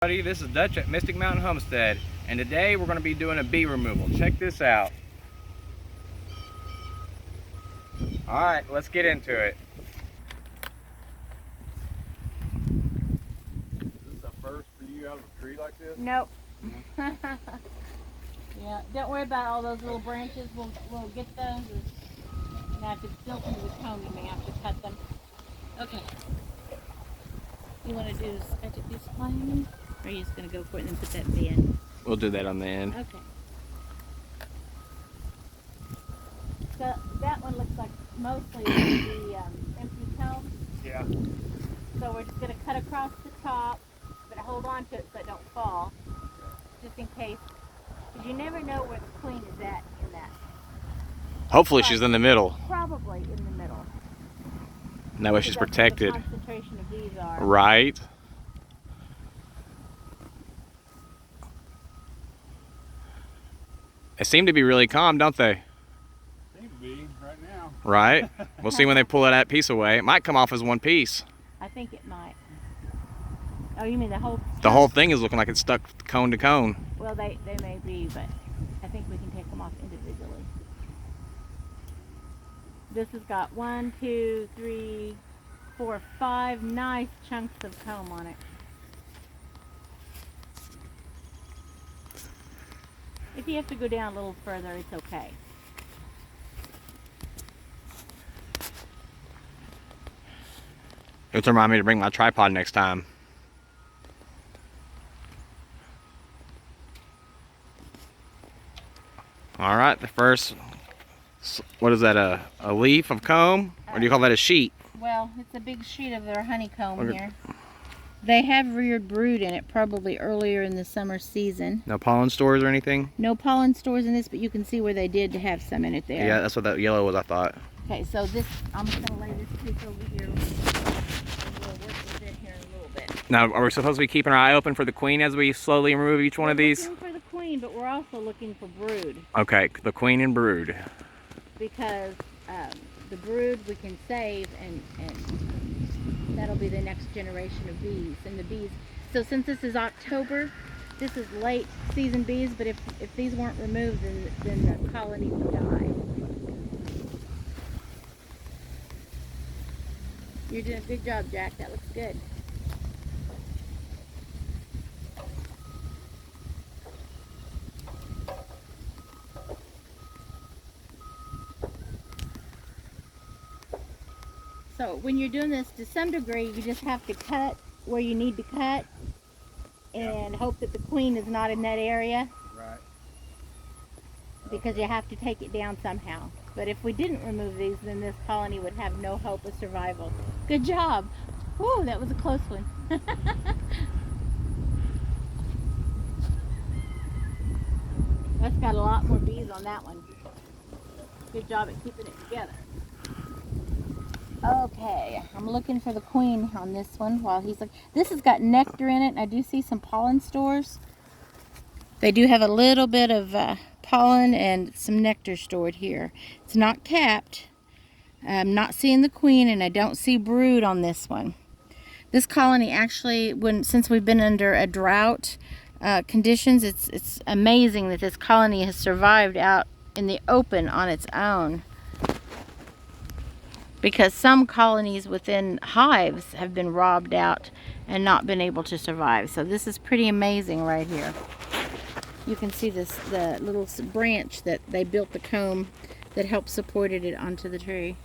This is Dutch at Mystic Mountain Homestead, and today we're going to be doing a bee removal. Check this out. Alright, let's get into it. Is this the first for you out of a tree like this? Nope. Yeah, don't worry about all those little branches. We'll get those. Now if it's built into the cone, you may have to cut them. Okay. You want to do Skiatook Bee supplying? Or are you just going to go for it and then put that bee in? We'll do that on the end. Okay. So that one looks like mostly the empty cone. Yeah. So we're just going to cut across the top, but hold on to it so it don't fall, just in case. Because you never know where the queen is at in that. Hopefully she's in the middle. Probably in the middle. And that way she's protected. Where the concentration of bees are. Right. They seem to be really calm, don't they? Seem to be right now. Right? We'll see when they pull that piece away. It might come off as one piece. I think it might. Oh, you mean the whole? The whole thing is looking like it's stuck cone to cone. Well, they may be, but I think we can take them off individually. This has got 1, 2, 3, 4, 5 nice chunks of comb on it. If you have to go down a little further, it's okay. You have to remind me to bring my tripod next time. All right, the first, what is that, a leaf of comb? Or do you call that a sheet? Well, it's a big sheet of their honeycomb here. They have reared brood in it probably earlier in the summer season. No pollen stores or anything? No pollen stores in this, but you can see where they did have some in it there. Yeah, that's what that yellow was, I thought. Okay, so this, I'm just going to lay this piece over here. And we'll work with it here in a little bit. Now, are we supposed to be keeping our eye open for the queen as we slowly remove each one of these? We're looking for the queen, but we're also looking for brood. Okay, the queen and brood. Because the brood we can save, and that'll be the next generation of bees. And the bees, so since this is October, this is late season bees, but if these weren't removed, then the colony would die. You're doing a good job, Jack. That looks good. So when you're doing this, to some degree, you just have to cut where you need to cut and hope that the queen is not in that area. Right. Because you have to take it down somehow. But if we didn't remove these, then this colony would have no hope of survival. Good job. Whoa, that was a close one. That's got a lot more bees on that one. Good job at keeping it together. Okay, I'm looking for the queen on this one while he's like. This has got nectar in it, and I do see some pollen stores. They do have a little bit of pollen and some nectar stored here. It's not capped. I'm not seeing the queen, and I don't see brood on this one. This colony actually, since we've been under a drought conditions, it's amazing that this colony has survived out in the open on its own. Because some colonies within hives have been robbed out and not been able to survive. So this is pretty amazing right here. You can see the little branch that they built the comb that helped supported it onto the tree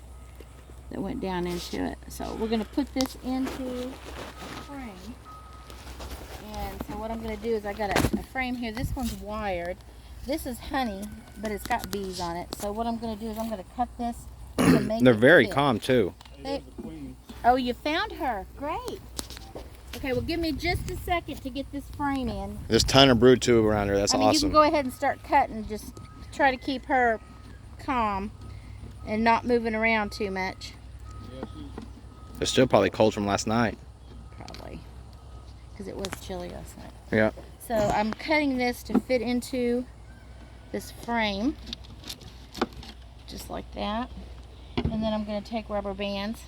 that went down into it. So we're going to put this into a frame. And so what I'm going to do is I got a frame here. This one's wired. This is honey, but it's got bees on it. So what I'm going to do is I'm going to cut this. They're very calm too. Oh, you found her. Great. Okay, well, give me just a second to get this frame in. There's a ton of brood too around her. That's I mean, awesome. You can go ahead and start cutting. Just try to keep her calm and not moving around too much. They're still probably cold from last night. Probably. Because it was chilly last night. Yeah. So I'm cutting this to fit into this frame. Just like that. And then I'm going to take rubber bands.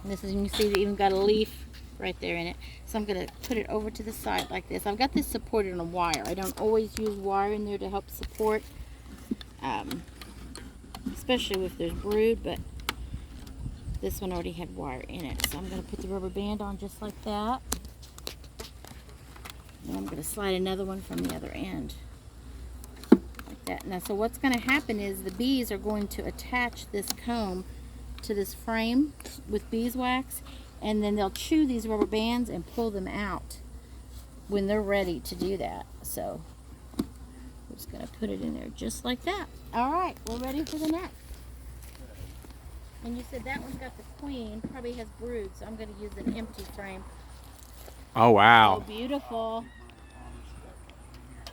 And this is, you can see they even got a leaf right there in it. So I'm going to put it over to the side like this. I've got this supported on a wire. I don't always use wire in there to help support, especially if there's brood, but this one already had wire in it. So I'm going to put the rubber band on just like that. And I'm going to slide another one from the other end. Like that. Now, so what's going to happen is the bees are going to attach this comb to this frame with beeswax, and then they'll chew these rubber bands and pull them out when they're ready to do that. So we're just going to put it in there just like that. All right, we're ready for the next. And you said that one's got the queen, probably has brood, so I'm going to use an empty frame. Oh, wow. Oh, beautiful.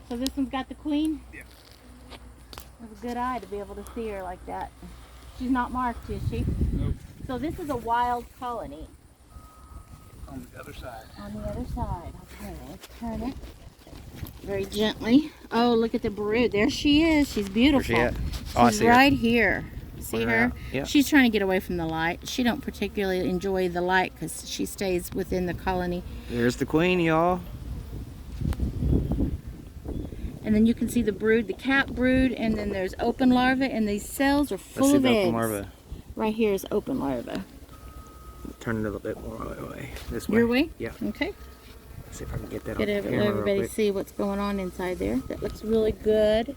So this one's got the queen? Yeah. That's a good eye to be able to see her like that. She's not marked, is she? Nope. So this is a wild colony. On the other side. On the other side. Okay, let's turn it very gently. Oh, look at the brood. There she is. She's beautiful. Where's she at? Oh, I She's see her. right here. See Put her her? out. Yeah. She's trying to get away from the light. She don't particularly enjoy the light because she stays within the colony. There's the queen, y'all. And then you can see the brood, the cap brood, and then there's open larvae, and these cells are Let's full see of the eggs. open larva. Right here is open larvae. Turn it a little bit more way. This way. Your way? Yeah. Okay. Let's see if I can get that Let on camera real everybody quick. see what's going on inside there. That looks really good.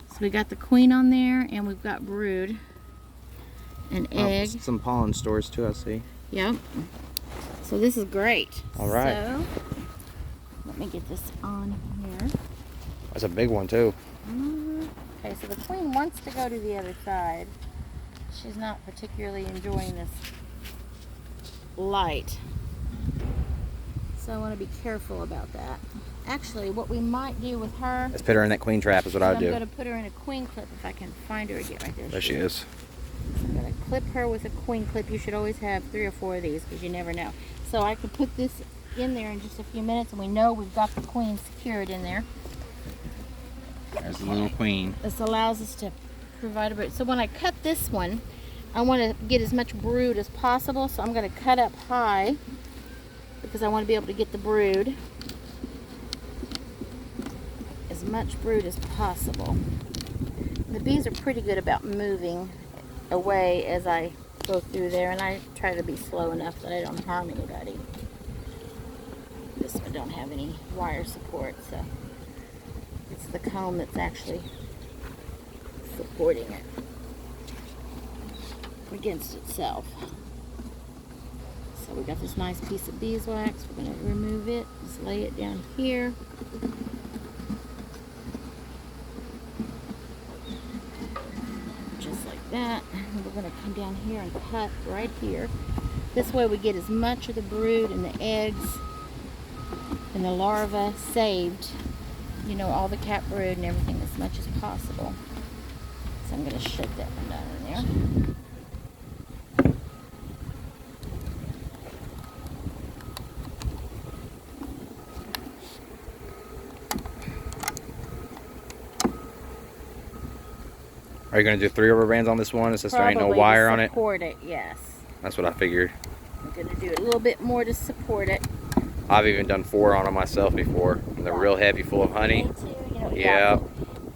So we got the queen on there, and we've got brood. An egg. Some pollen stores too, I see. Yep. So this is great. All right. So let me get this on here. That's a big one too. Okay, so the queen wants to go to the other side. She's not particularly enjoying this light. So I want to be careful about that. Actually, what we might do with her, Let's put her in that queen trap is what I would I'm do. going to put her in a queen clip if I can find her again. Right there. There she is. I'm going to clip her with a queen clip. You should always have 3 or 4 of these because you never know. So I could put this in there in just a few minutes, and we know we've got the queen secured in there. There's the little queen. This allows us to provide a brood. So when I cut this one, I want to get as much brood as possible. So I'm going to cut up high because I want to be able to get the brood. As much brood as possible. The bees are pretty good about moving away as I go through there, and I try to be slow enough that I don't harm anybody. This one don't have any wire support, so it's the comb that's actually supporting it against itself. So we got this nice piece of beeswax. We're going to remove it. Just lay it down here. Just like that. And we're going to come down here and cut right here. This way we get as much of the brood and the eggs and the larvae saved. You know, all the cap brood and everything as much as possible. So I'm going to shut that one down in there. Are you going to do 3 rubber bands on this one since there ain't no Probably wire to on it? support it, yes. That's what I figured. I'm going to do a little bit more to support it. I've even done 4 on them myself before. And they're real heavy, full of honey. Me too, you know, Yeah.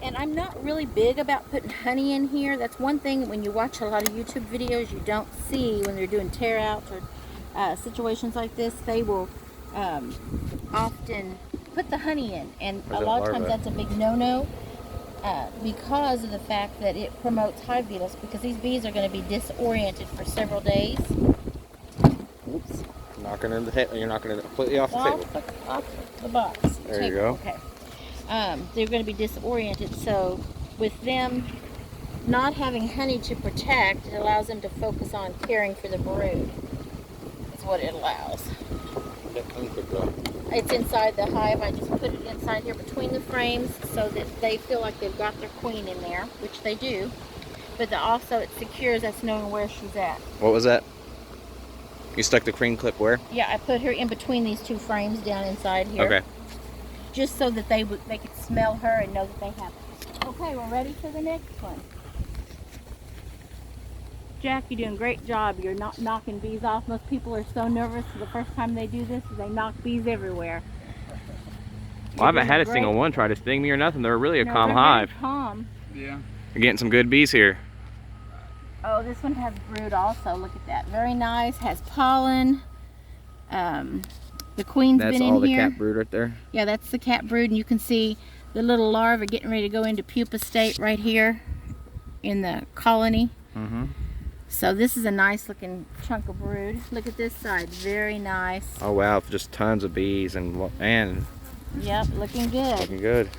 And I'm not really big about putting honey in here. That's one thing when you watch a lot of YouTube videos you don't see when they're doing tear outs or situations like this. They will often put the honey in, and Where's a that lot of times larva? that's a big no-no because of the fact that it promotes hive beetles, because these bees are going to be disoriented for several days. Oops. Knocking in the head. You're knocking it completely off the table. Off the box. There you go. Okay. They're going to be disoriented, so with them not having honey to protect, it allows them to focus on caring for the brood. That's what it allows. It's inside the hive. I just put it inside here between the frames so that they feel like they've got their queen in there, which they do. But also it secures us knowing where she's at. What was that? You stuck the queen clip where? Yeah, I put her in between these 2 frames down inside here. Okay. Just so that they could smell her and know that they have her. Okay, we're ready for the next one. Jack, you're doing a great job. You're not knocking bees off. Most people are so nervous the first time they do this, they knock bees everywhere. Well, I haven't had a single one try to sting me or nothing. They're really a calm hive. Very calm. Yeah. You're getting some good bees here. Oh, this one has brood also. Look at that. Very nice. Has pollen. The queen's been in here. That's all the cat brood right there? Yeah, that's the cat brood, and you can see the little larvae getting ready to go into pupa state right here in the colony. Mm-hmm. So this is a nice looking chunk of brood. Look at this side. Very nice. Oh wow, just tons of bees and Yep, looking good. looking good.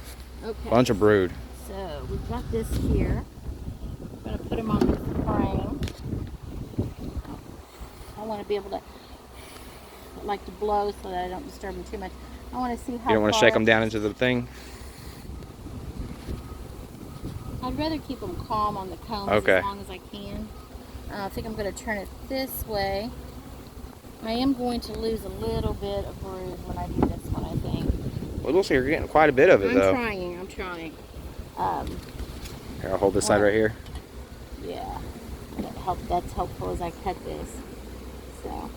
Okay. Bunch of brood. So we've got this here. I'm going to put them on this frame. I want to be able to, I like to blow so that I don't disturb them too much. I want to see how You don't want to shake them down into the thing? I'd rather keep them calm on the combs as long as I can. I think I'm going to turn it this way. I am going to lose a little bit of brood when I do this one, I think. Well, it looks like you're getting quite a bit of it, though. I'm trying. Here, I'll hold this side right here. Yeah, that's helpful as I cut this. So,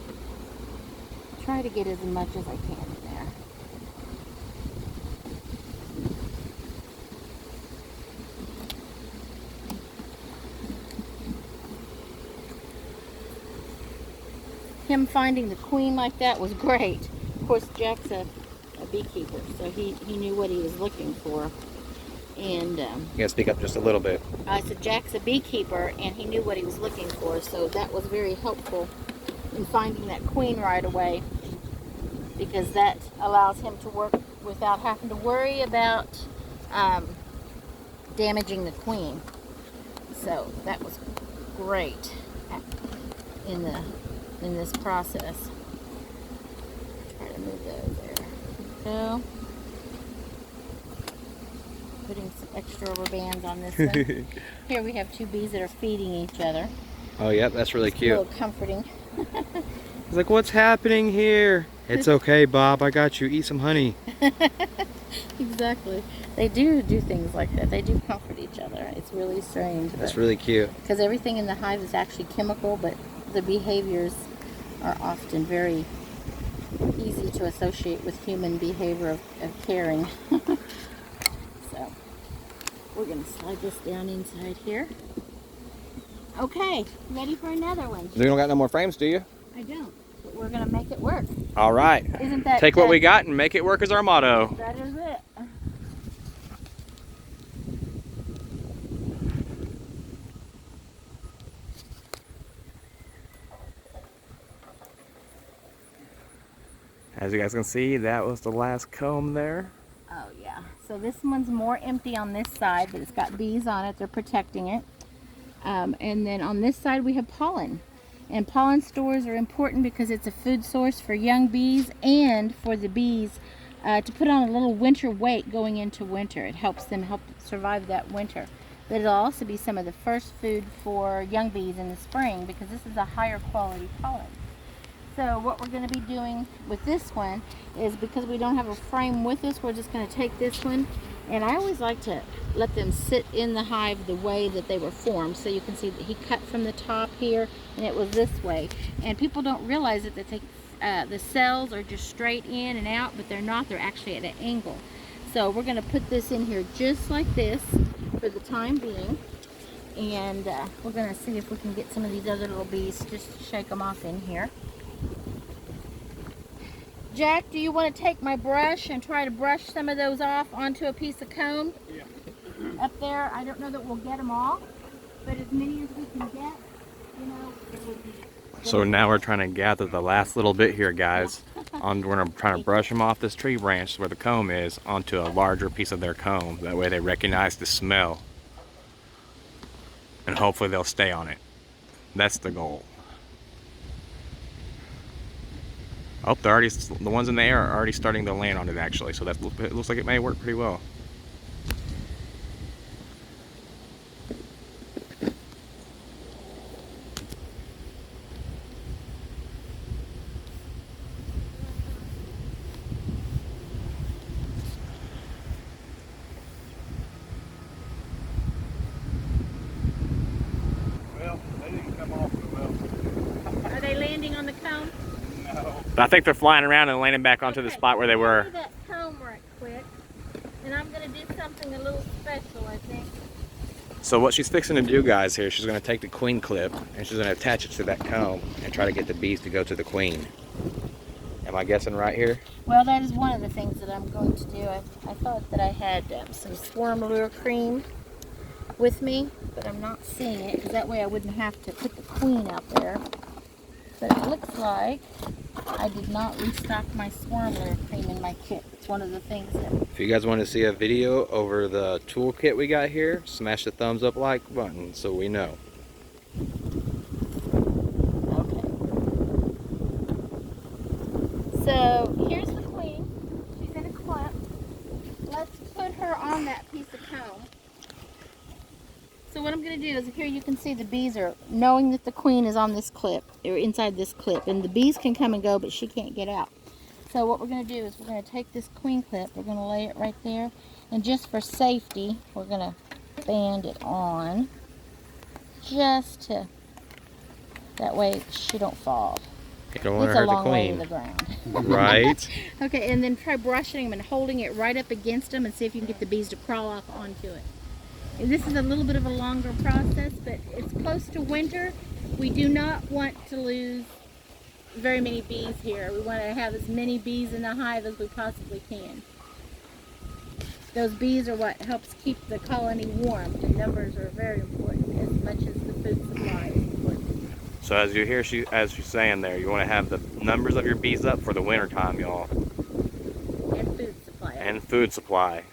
try to get as much as I can in there. Him finding the queen like that was great. Of course, Jack's a beekeeper, so he knew what he was looking for. And You gotta speak up just a little bit. I said Jack's a beekeeper, and he knew what he was looking for, so that was very helpful in finding that queen right away, because that allows him to work without having to worry about damaging the queen. So that was great in this process. Try to move those there. So, putting some extra rubber bands on this one. Here we have two bees that are feeding each other. Oh, yep, that's really It's cute. a little comforting. He's like, what's happening here? It's okay, Bob. I got you. Eat some honey. Exactly. They do things like that. They do comfort each other. It's really strange. That's really cute. Because everything in the hive is actually chemical, but the behaviors are often very easy to associate with human behavior of caring. So, we're going to slide this down inside here. Okay, ready for another one. You don't got no more frames, do you? I don't, but we're going to make it work. All right. Isn't that Take what we got and make it work is our motto. That is it. As you guys can see, that was the last comb there. Oh yeah, so this one's more empty on this side, but it's got bees on it. They're protecting it. And then on this side we have pollen. And pollen stores are important because it's a food source for young bees and for the bees to put on a little winter weight going into winter. It helps them survive that winter. But it'll also be some of the first food for young bees in the spring because this is a higher quality pollen. So what we're going to be doing with this one is, because we don't have a frame with us, we're just going to take this one, and I always like to let them sit in the hive the way that they were formed. So you can see that he cut from the top here, and it was this way. And people don't realize that the cells are just straight in and out, but they're not. They're actually at an angle. So we're going to put this in here just like this for the time being. And we're going to see if we can get some of these other little bees, just shake them off in here. Jack, do you want to take my brush and try to brush some of those off onto a piece of comb? Yeah. Up there, I don't know that we'll get them all, but as many as we can get, you know, it would be. So now we're trying to gather the last little bit here, guys. We're trying to brush them off this tree branch where the comb is onto a larger piece of their comb. That way they recognize the smell. And hopefully they'll stay on it. That's the goal. Oh, the ones in the air are already starting to land on it actually, so it looks like it may work pretty well. Well, they didn't come I think they're flying around and landing back onto the Okay, spot where they were. give me that comb right quick, and I'm gonna do something a little special, I think. So what she's fixing to do, guys, here, she's going to take the queen clip and she's going to attach it to that comb and try to get the bees to go to the queen. Am I guessing right here? Well, that is one of the things that I'm going to do. I thought that I had some swarm lure cream with me, but I'm not seeing it, because that way I wouldn't have to put the queen out there. But it looks like I did not restock my swarm lure cream in my kit. It's one of the things that... If you guys want to see a video over the toolkit we got here, smash the thumbs up like button so we know. Okay. So here's the queen. She's in a clip. Let's put her on that piece of comb. So what I'm going to do is, here you can see the bees are knowing that the queen is on this clip, or inside this clip, and the bees can come and go, but she can't get out. So what we're going to do is we're going to take this queen clip, we're going to lay it right there, and just for safety, we're going to band it on, just to, that way she don't fall. You don't want It's to a hurt the long way to queen. the ground. Right? Okay, and then try brushing them and holding it right up against them and see if you can get the bees to crawl off onto it. This is a little bit of a longer process, but it's close to winter. We do not want to lose very many bees here. We want to have as many bees in the hive as we possibly can. Those bees are what helps keep the colony warm. The numbers are very important, as much as the food supply is important. So as you hear, as she's saying there, you want to have the numbers of your bees up for the winter time, y'all. And food supply. And food supply.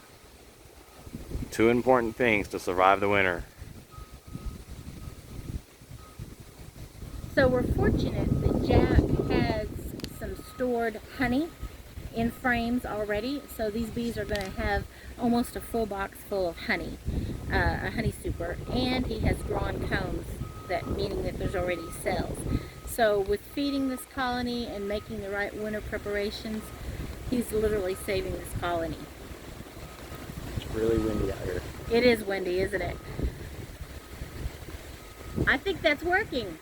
Two important things to survive the winter. So we're fortunate that Jack has some stored honey in frames already. So these bees are going to have almost a full box full of honey, a honey super, and he has drawn combs, meaning that there's already cells. So with feeding this colony and making the right winter preparations, he's literally saving this colony. It's really windy out here. It is windy, isn't it? I think that's working.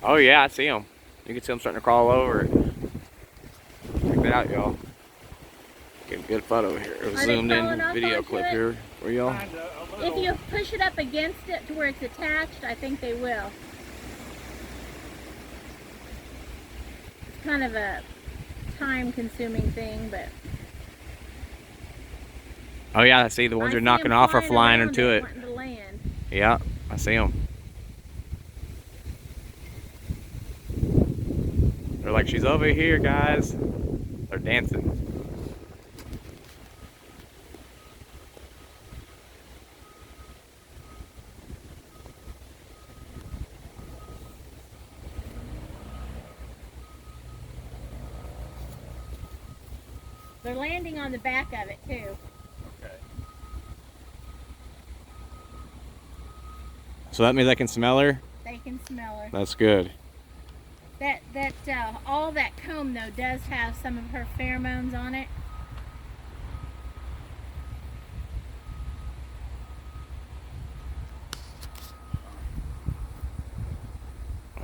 Oh yeah, I see them. You can see them starting to crawl over it. Check that out, y'all. Get a good photo here. A zoomed in video clip here for y'all. If you push it up against it to where it's attached, I think they will. It's kind of a time-consuming thing, but... Oh yeah, I see the ones you're knocking off are flying into it. To land. Yeah, I see them. They're like, she's over here, guys. They're dancing. They're landing on the back of it, too. Okay. So that means I can smell her? They can smell her. That's good. All that comb, though, does have some of her pheromones on it.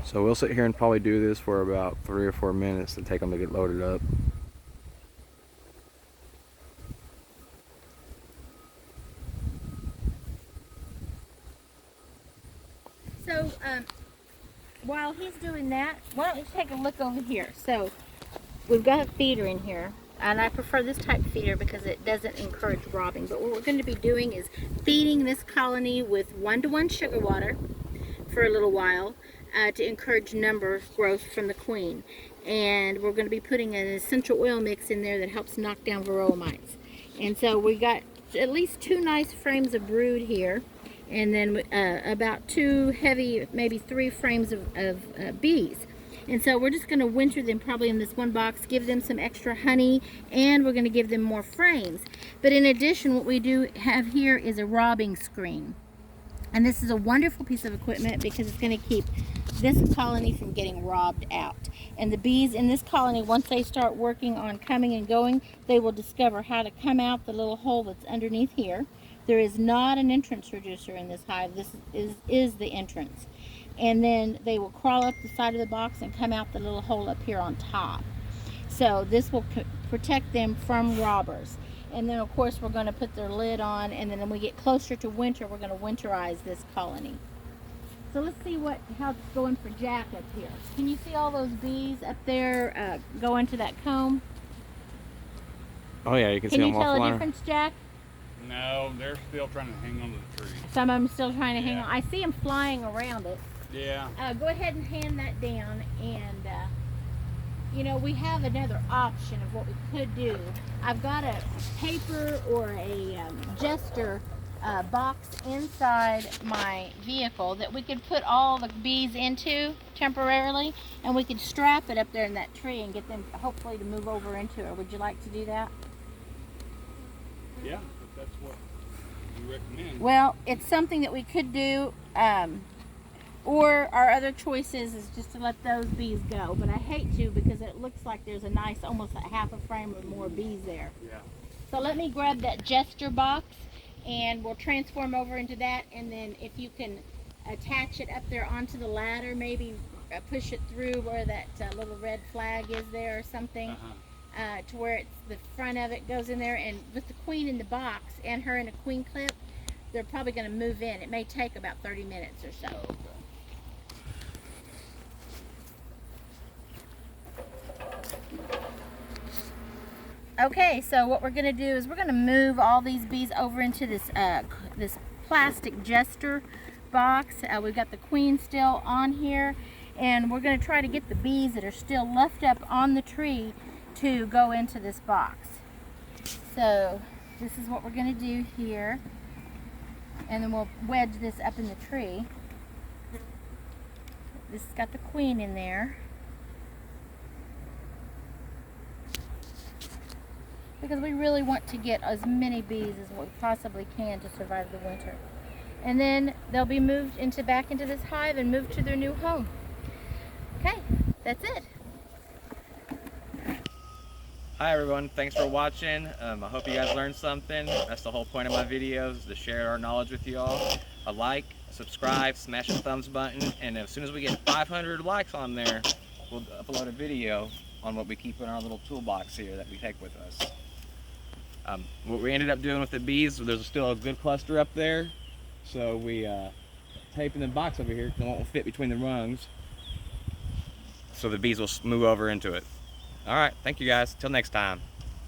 So we'll sit here and probably do this for about 3 or 4 minutes to take them to get loaded up. So, while he's doing that, why don't we take a look over here? So, we've got a feeder in here, and I prefer this type of feeder because it doesn't encourage robbing. But what we're going to be doing is feeding this colony with 1-to-1 sugar water for a little while to encourage number growth from the queen. And we're going to be putting an essential oil mix in there that helps knock down varroa mites. And so we got at least 2 nice frames of brood here, and then about 2 heavy, maybe 3 frames of bees. And so we're just going to winter them probably in this one box, give them some extra honey, and we're going to give them more frames. But in addition, what we do have here is a robbing screen. And this is a wonderful piece of equipment because it's going to keep this colony from getting robbed out. And the bees in this colony, once they start working on coming and going, they will discover how to come out the little hole that's underneath here. There is not an entrance reducer in this hive. This is the entrance. And then they will crawl up the side of the box and come out the little hole up here on top. So this will protect them from robbers. And then of course we're going to put their lid on, and then when we get closer to winter, we're going to winterize this colony. So let's see how it's going for Jack up here. Can you see all those bees up there go into that comb? Oh yeah, you can see Can them you all tell a flying. difference, Jack? No, they're still trying to hang on to the tree. Some of them still trying to hang Yeah. on. I see them flying around it. Yeah. Go ahead and hand that down, and you know, we have another option of what we could do. I've got a paper or a jester box inside my vehicle that we could put all the bees into temporarily, and we could strap it up there in that tree and get them hopefully to move over into it. Would you like to do that? Yeah, if that's what you recommend. Well, it's something that we could do, or our other choices is just to let those bees go. But I hate to, because it looks like there's a nice, almost a half a frame or more bees there. Yeah. So let me grab that jester box, and we'll transform over into that. And then if you can attach it up there onto the ladder, maybe push it through where that little red flag is there or something. To where it's the front of it goes in there, and with the queen in the box and her in a queen clip, they're probably going to move in. It may take about 30 minutes or so. Okay, so what we're going to do is we're going to move all these bees over into this this plastic jester box. We've got the queen still on here, and we're going to try to get the bees that are still left up on the tree to go into this box. So this is what we're going to do here, and then we'll wedge this up in the tree. This has got the queen in there, because we really want to get as many bees as we possibly can to survive the winter. And then they'll be moved back into this hive and moved to their new home. Okay, that's it. Hi everyone, thanks for watching. I hope you guys learned something. That's the whole point of my videos, is to share our knowledge with you all. A like, subscribe, smash the thumbs button, and as soon as we get 500 likes on there, we'll upload a video on what we keep in our little toolbox here that we take with us. What we ended up doing with the bees, there's still a good cluster up there, so we taping the box over here because it won't fit between the rungs, so the bees will move over into it. All right, thank you guys. Till next time.